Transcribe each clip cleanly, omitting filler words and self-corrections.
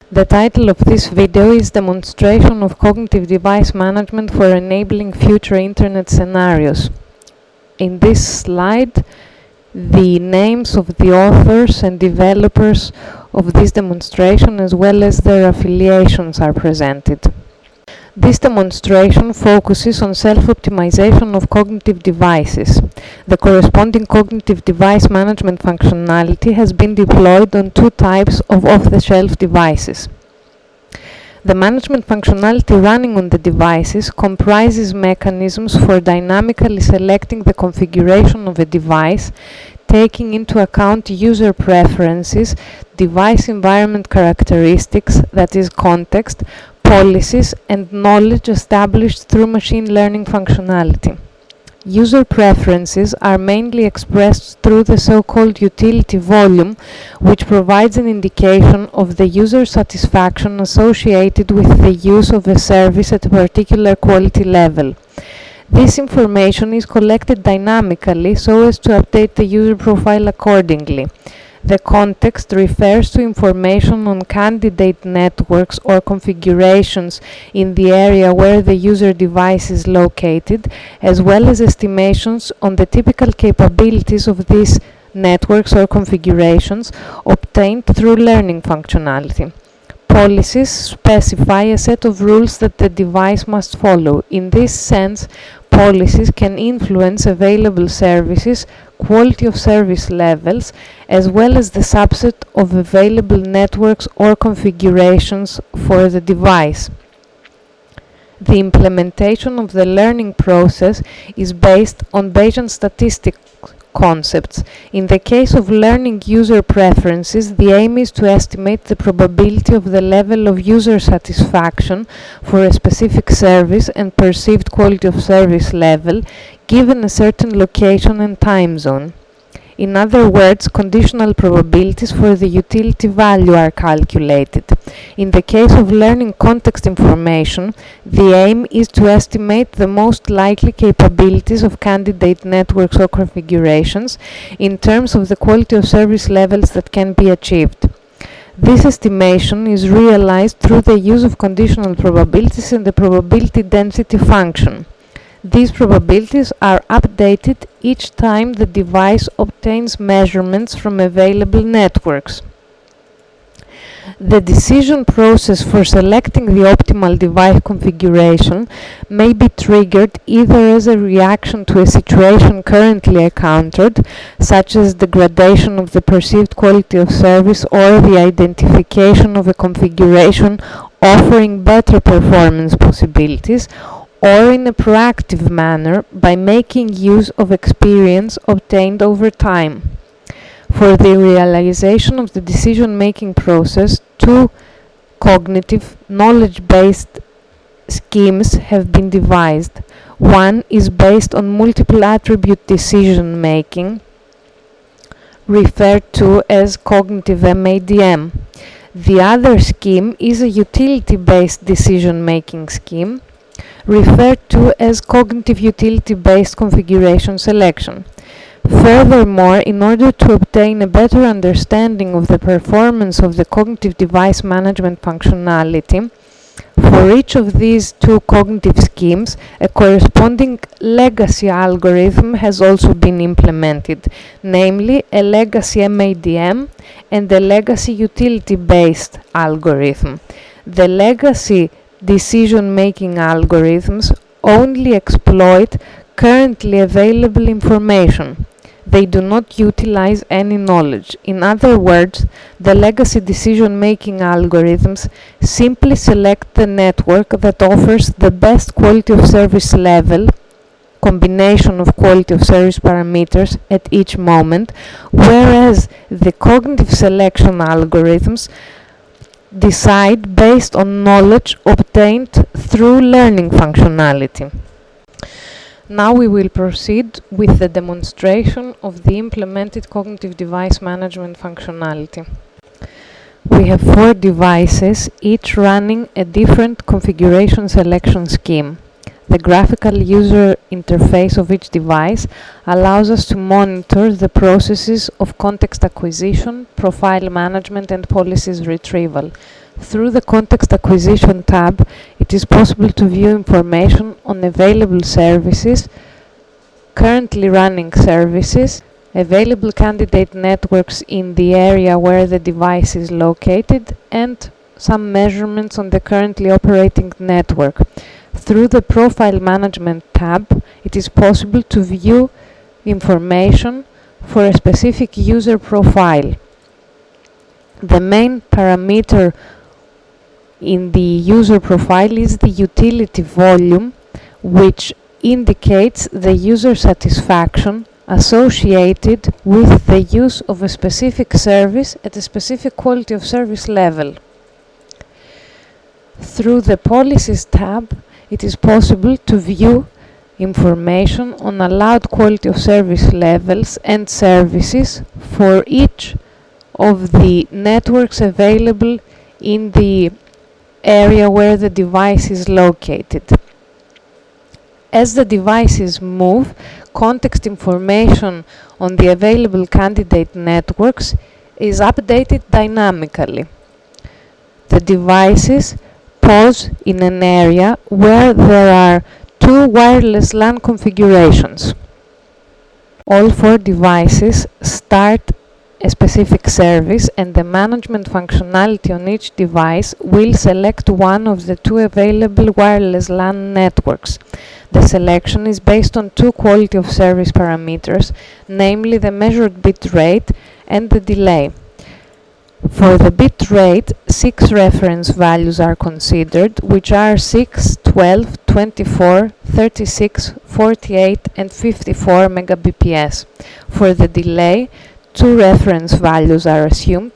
The title of this video is Demonstration of Cognitive Device Management for Enabling Future Internet Scenarios. In this slide, the names of the authors and developers of this demonstration as well as their affiliations are presented. This demonstration focuses on self-optimization of cognitive devices. The corresponding cognitive device management functionality has been deployed on two types of off-the-shelf devices. The management functionality running on the devices comprises mechanisms for dynamically selecting the configuration of a device, taking into account user preferences, device environment characteristics, that is context, policies and knowledge established through machine learning functionality. User preferences are mainly expressed through the so-called utility volume, which provides an indication of the user satisfaction associated with the use of a service at a particular quality level. This information is collected dynamically so as to update the user profile accordingly. The context refers to information on candidate networks or configurations in the area where the user device is located, as well as estimations on the typical capabilities of these networks or configurations obtained through learning functionality. Policies specify a set of rules that the device must follow. In this sense, policies can influence available services, quality of service levels, as well as the subset of available networks or configurations for the device. The implementation of the learning process is based on Bayesian statistics concepts. In the case of learning user preferences, the aim is to estimate the probability of the level of user satisfaction for a specific service and perceived quality of service level given a certain location and time zone. In other words, conditional probabilities for the utility value are calculated. In the case of learning context information, the aim is to estimate the most likely capabilities of candidate networks or configurations in terms of the quality of service levels that can be achieved. This estimation is realized through the use of conditional probabilities and the probability density function. These probabilities are updated each time the device obtains measurements from available networks. The decision process for selecting the optimal device configuration may be triggered either as a reaction to a situation currently encountered, such as degradation of the perceived quality of service or the identification of a configuration offering better performance possibilities, or in a proactive manner by making use of experience obtained over time. For the realization of the decision-making process, two cognitive, knowledge-based schemes have been devised. One is based on multiple attribute decision-making, referred to as cognitive MADM. The other scheme is a utility-based decision-making scheme, referred to as cognitive utility-based configuration selection. Furthermore, in order to obtain a better understanding of the performance of the cognitive device management functionality, for each of these two cognitive schemes, a corresponding legacy algorithm has also been implemented, namely a legacy MADM and a legacy utility-based algorithm. The legacy decision-making algorithms only exploit currently available information. They do not utilize any knowledge. In other words, the legacy decision-making algorithms simply select the network that offers the best quality of service level, combination of quality of service parameters at each moment, whereas the cognitive selection algorithms decide based on knowledge obtained through learning functionality. Now we will proceed with the demonstration of the implemented cognitive device management functionality. We have 4 devices, each running a different configuration selection scheme. The graphical user interface of each device allows us to monitor the processes of context acquisition, profile management, and policies retrieval. Through the Context Acquisition tab, it is possible to view information on available services, currently running services, available candidate networks in the area where the device is located, and some measurements on the currently operating network. Through the Profile Management tab, it is possible to view information for a specific user profile. The main parameter in the user profile is the utility volume, which indicates the user satisfaction associated with the use of a specific service at a specific quality of service level. Through the Policies tab, it is possible to view information on allowed quality of service levels and services for each of the networks available in the area where the device is located. As the devices move, context information on the available candidate networks is updated dynamically. The devices pause in an area where there are two wireless LAN configurations. All four devices start a specific service, and the management functionality on each device will select one of the two available wireless LAN networks. The selection is based on two quality of service parameters, namely the measured bit rate and the delay. For the bit rate, 6 reference values are considered, which are 6, 12, 24, 36, 48 and 54 Mbps. For the delay, 2 reference values are assumed,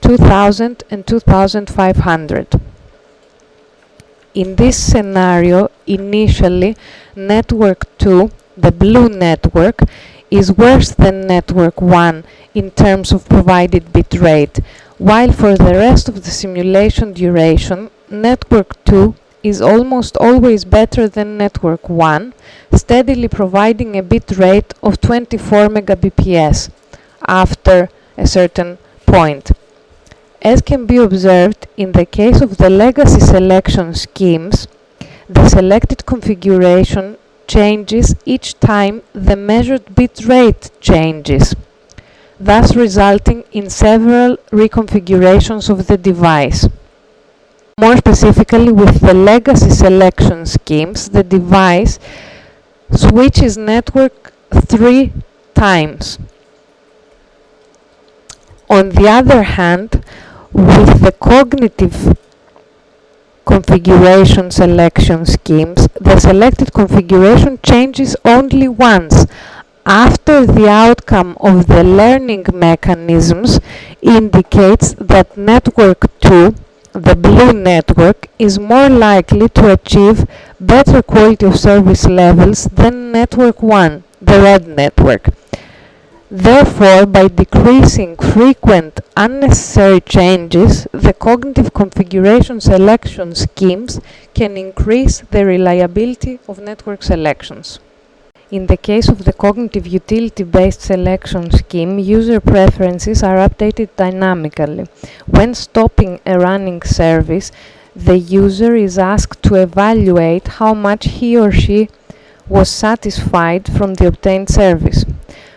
2000 and 2500. In this scenario, initially, network 2, the blue network, is worse than network 1 in terms of provided bit rate, while for the rest of the simulation duration, network 2 is almost always better than network 1, steadily providing a bit rate of 24 Mbps after a certain point. As can be observed in the case of the legacy selection schemes, the selected configuration changes each time the measured bit rate changes, thus resulting in several reconfigurations of the device. More specifically, with the legacy selection schemes, the device switches network 3 times. On the other hand, with the cognitive configuration selection schemes, the selected configuration changes only once, after the outcome of the learning mechanisms indicates that network 2, the blue network, is more likely to achieve better quality of service levels than network 1, the red network. Therefore, by decreasing frequent unnecessary changes, the cognitive configuration selection schemes can increase the reliability of network selections. In the case of the cognitive utility-based selection scheme, user preferences are updated dynamically. When stopping a running service, the user is asked to evaluate how much he or she was satisfied from the obtained service.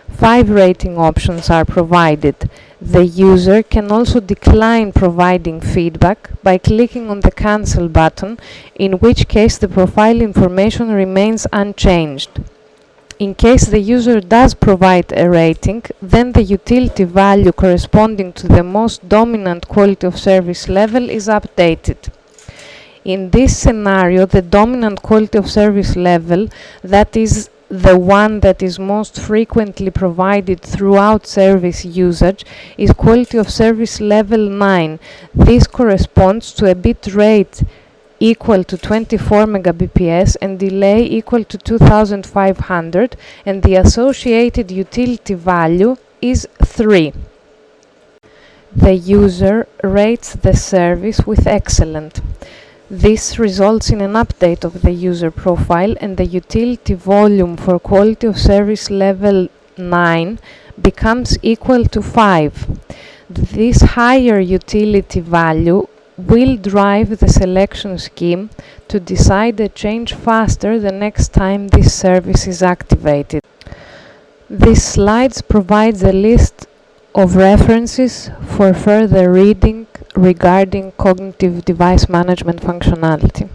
5 rating options are provided. The user can also decline providing feedback by clicking on the Cancel button, in which case the profile information remains unchanged. In case the user does provide a rating, then the utility value corresponding to the most dominant quality of service level is updated. In this scenario, the dominant quality of service level, that is the one that is most frequently provided throughout service usage, is quality of service level 9. This corresponds to a bit rate equal to 24 Mbps and delay equal to 2500, and the associated utility value is 3. The user rates the service with excellent. This results in an update of the user profile, and the utility volume for quality of service level 9 becomes equal to 5. This higher utility value will drive the selection scheme to decide a change faster the next time this service is activated. This slide provides a list of references for further reading regarding cognitive device management functionality.